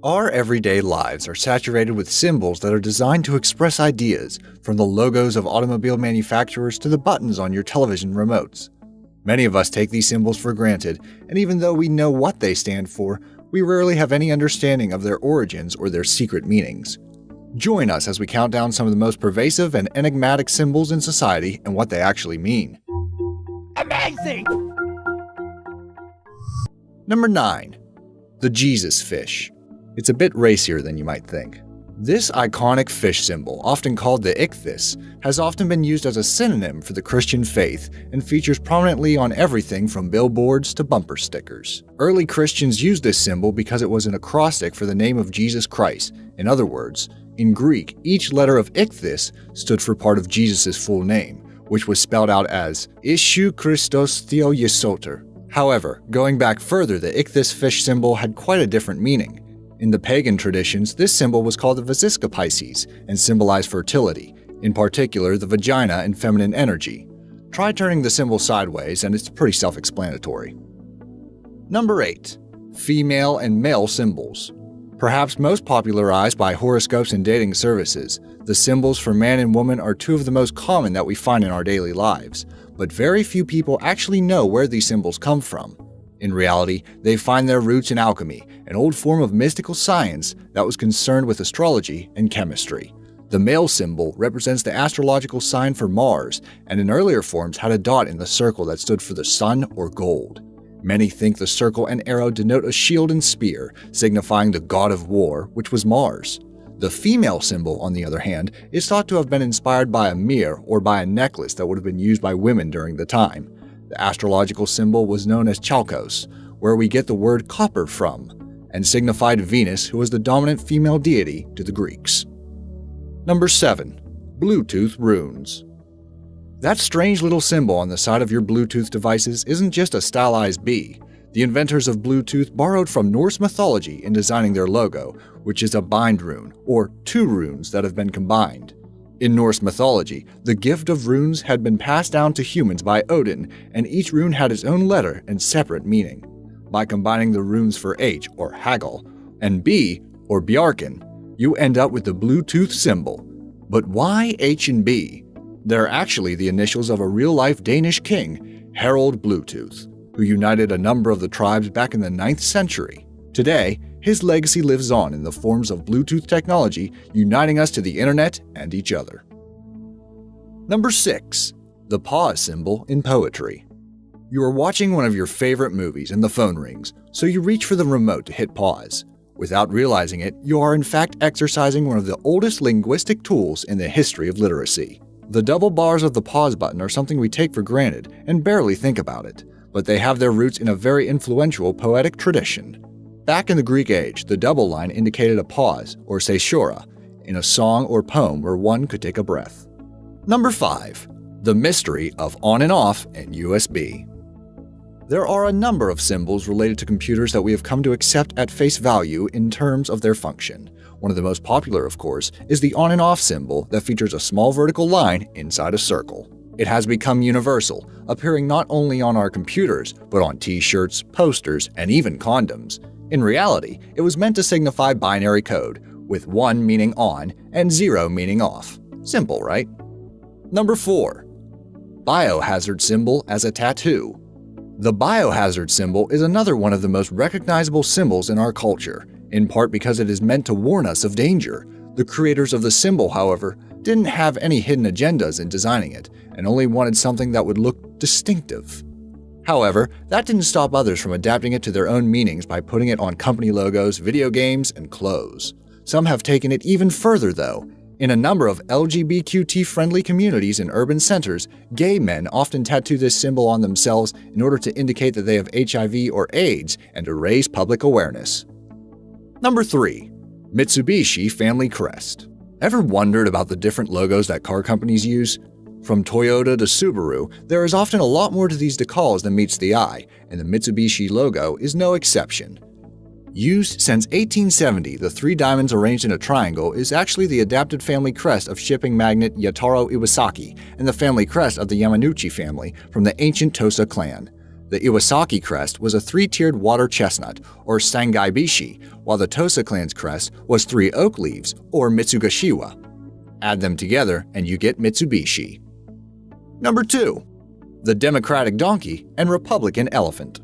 Our everyday lives are saturated with symbols that are designed to express ideas, from the logos of automobile manufacturers to the buttons on your television remotes. Many of us take these symbols for granted, and even though we know what they stand for, we rarely have any understanding of their origins or their secret meanings. Join us as we count down some of the most pervasive and enigmatic symbols in society and what they actually mean. Amazing! Number 9. The Jesus fish. It's a bit racier than you might think. This iconic fish symbol, often called the ichthys, has often been used as a synonym for the Christian faith and features prominently on everything from billboards to bumper stickers. Early Christians used this symbol because it was an acrostic for the name of Jesus Christ. In other words, in Greek, each letter of ichthys stood for part of Jesus' full name, which was spelled out as Iesou Christos Theo Yesoter. However, going back further, the ichthys fish symbol had quite a different meaning. In the pagan traditions, this symbol was called the Vesica Pisces and symbolized fertility, in particular the vagina and feminine energy. Try turning the symbol sideways and it's pretty self-explanatory. Number 8. Female and male symbols. Perhaps most popularized by horoscopes and dating services, the symbols for man and woman are two of the most common that we find in our daily lives, but very few people actually know where these symbols come from. In reality, they find their roots in alchemy, an old form of mystical science that was concerned with astrology and chemistry. The male symbol represents the astrological sign for Mars, and in earlier forms had a dot in the circle that stood for the sun or gold. Many think the circle and arrow denote a shield and spear, signifying the god of war, which was Mars. The female symbol, on the other hand, is thought to have been inspired by a mirror or by a necklace that would have been used by women during the time. The astrological symbol was known as Chalkos, where we get the word copper from, and signified Venus, who was the dominant female deity to the Greeks. Number 7. Bluetooth runes. That strange little symbol on the side of your Bluetooth devices isn't just a stylized bee. The inventors of Bluetooth borrowed from Norse mythology in designing their logo, which is a bind rune, or two runes that have been combined. In Norse mythology, the gift of runes had been passed down to humans by Odin, and each rune had its own letter and separate meaning. By combining the runes for H, or Haggle, and B, or Bjarken, you end up with the Bluetooth symbol. But why H and B? They're actually the initials of a real-life Danish king, Harald Bluetooth, who united a number of the tribes back in the 9th century. Today, his legacy lives on in the forms of Bluetooth technology, uniting us to the internet and each other. Number 6. The pause symbol in poetry. You are watching one of your favorite movies and the phone rings, so you reach for the remote to hit pause. Without realizing it, you are in fact exercising one of the oldest linguistic tools in the history of literacy. The double bars of the pause button are something we take for granted and barely think about it, but they have their roots in a very influential poetic tradition. Back in the Greek age, the double line indicated a pause, or seishora, in a song or poem where one could take a breath. Number 5. The mystery of on and off and USB. There are a number of symbols related to computers that we have come to accept at face value in terms of their function. One of the most popular, of course, is the on and off symbol that features a small vertical line inside a circle. It has become universal, appearing not only on our computers, but on t-shirts, posters, and even condoms. In reality, it was meant to signify binary code, with 1 meaning on and 0 meaning off. Simple, right? Number 4. Biohazard symbol as a tattoo. The biohazard symbol is another one of the most recognizable symbols in our culture, in part because it is meant to warn us of danger. The creators of the symbol, however, didn't have any hidden agendas in designing it, and only wanted something that would look distinctive. However, that didn't stop others from adapting it to their own meanings by putting it on company logos, video games, and clothes. Some have taken it even further, though. In a number of LGBTQ-friendly communities in urban centers, gay men often tattoo this symbol on themselves in order to indicate that they have HIV or AIDS and to raise public awareness. Number 3. Mitsubishi Family Crest. Ever wondered about the different logos that car companies use? From Toyota to Subaru, there is often a lot more to these decals than meets the eye, and the Mitsubishi logo is no exception. Used since 1870, the 3 diamonds arranged in a triangle is actually the adapted family crest of shipping magnate Yataro Iwasaki and the family crest of the Yamanouchi family from the ancient Tosa clan. The Iwasaki crest was a 3-tiered water chestnut, or Sangaibishi, while the Tosa clan's crest was 3 oak leaves, or Mitsugashiwa. Add them together and you get Mitsubishi. Number 2. The Democratic donkey and Republican elephant.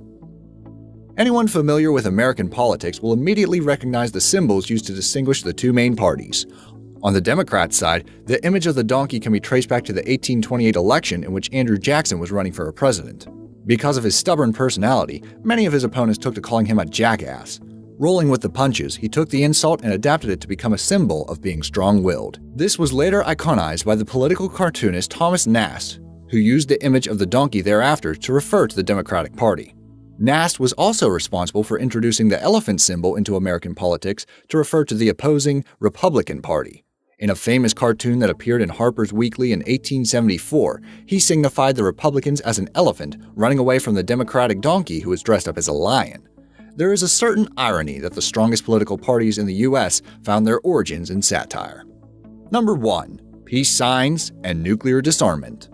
Anyone familiar with American politics will immediately recognize the symbols used to distinguish the two main parties. On the Democrat side, the image of the donkey can be traced back to the 1828 election in which Andrew Jackson was running for president. Because of his stubborn personality, many of his opponents took to calling him a jackass. Rolling with the punches, he took the insult and adapted it to become a symbol of being strong-willed. This was later iconized by the political cartoonist Thomas Nast, who used the image of the donkey thereafter to refer to the Democratic Party. Nast was also responsible for introducing the elephant symbol into American politics to refer to the opposing Republican Party. In a famous cartoon that appeared in Harper's Weekly in 1874, he signified the Republicans as an elephant running away from the Democratic donkey who was dressed up as a lion. There is a certain irony that the strongest political parties in the US found their origins in satire. Number 1. Peace signs and nuclear disarmament.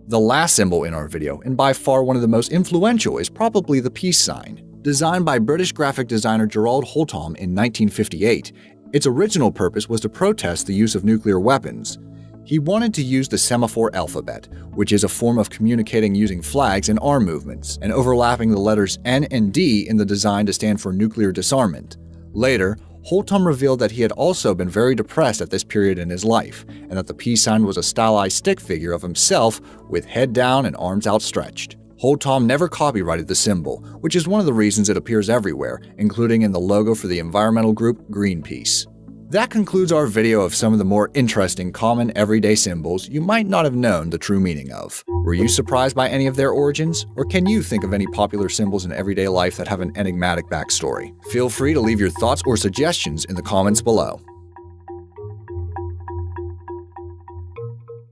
The last symbol in our video, and by far one of the most influential, is probably the peace sign. Designed by British graphic designer Gerald Holtom in 1958, its original purpose was to protest the use of nuclear weapons. He wanted to use the semaphore alphabet, which is a form of communicating using flags and arm movements, and overlapping the letters N and D in the design to stand for nuclear disarmament. Later, Holtom revealed that he had also been very depressed at this period in his life, and that the peace sign was a stylized stick figure of himself with head down and arms outstretched. Holtom never copyrighted the symbol, which is one of the reasons it appears everywhere, including in the logo for the environmental group Greenpeace. That concludes our video of some of the more interesting common everyday symbols you might not have known the true meaning of. Were you surprised by any of their origins? Or can you think of any popular symbols in everyday life that have an enigmatic backstory? Feel free to leave your thoughts or suggestions in the comments below.